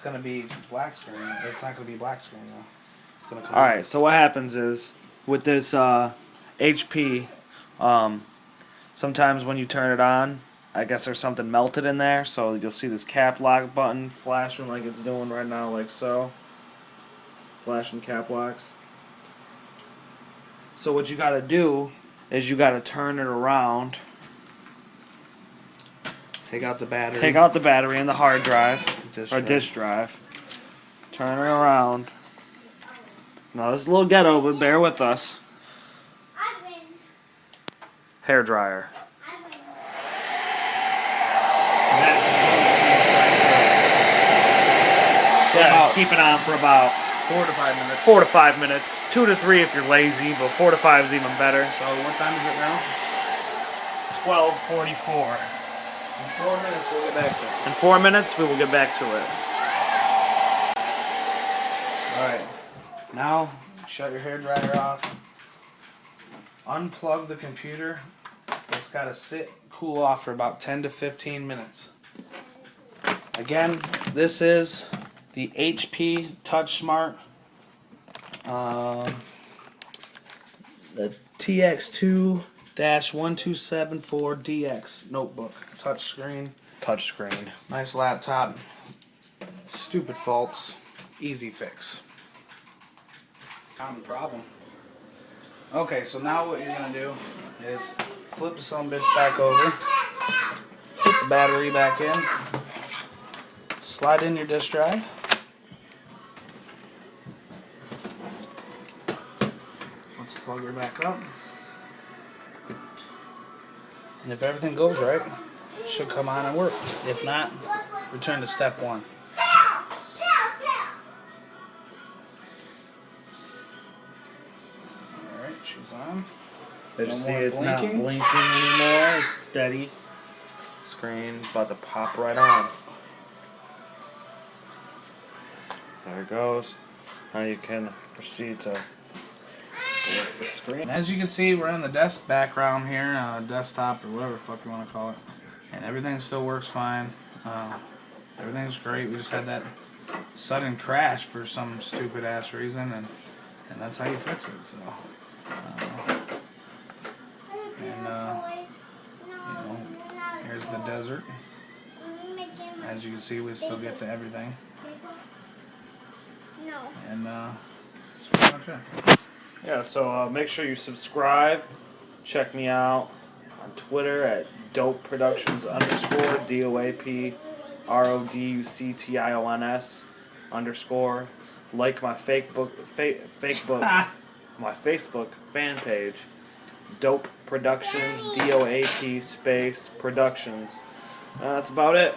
it's gonna be black screen. It's not gonna be black screen though. It's gonna come. All right. So what happens is with this HP, sometimes when you turn it on, I guess there's something melted in there. So you'll see this cap lock button flashing like it's doing right now, like so. Flashing cap locks. So what you got to do is you got to turn it around. Take out the battery. Take out the battery and the hard drive Disk drive. Turn it around. Now this is a little ghetto, but bear with us. Hair dryer. Yeah, keep it on for about 4 to 5 minutes. 4 to 5 minutes. 2 to 3 if you're lazy, but 4 to 5 is even better. So what time is it now? 12:44. In 4 minutes we'll get back to it. In 4 minutes we will get back to it. Alright. Now shut your hair dryer off. Unplug the computer. It's got to sit, cool off for about 10 to 15 minutes. Again, this is the HP TouchSmart the TX2-1274DX notebook. Touchscreen. Touchscreen. Nice laptop. Stupid faults. Easy fix. Common problem. Okay, so now what you're going to do is flip the sumbitch back over. Put the battery back in. Slide in your disk drive. Let's plug her back up. And if everything goes right, it should come on and work. If not, return to step 1. Alright, she's on. As you No see, more it's not blinking. blinking anymore. It's steady. Screen's about to pop right on. There it goes. Now you can proceed to work the screen. And as you can see, we're in the desk background here, desktop or whatever the fuck you want to call it. And everything still works fine. Everything's great. We just had that sudden crash for some stupid ass reason, and that's how you fix it. So, here's the desert. As you can see, we still get to everything. And that's pretty much it. Yeah, so make sure you subscribe. Check me out on Twitter at dopeproductions_, DOAPRODUCTIONS_ Like my my Facebook fan page, Dope Productions, DOAP space Productions. That's about it.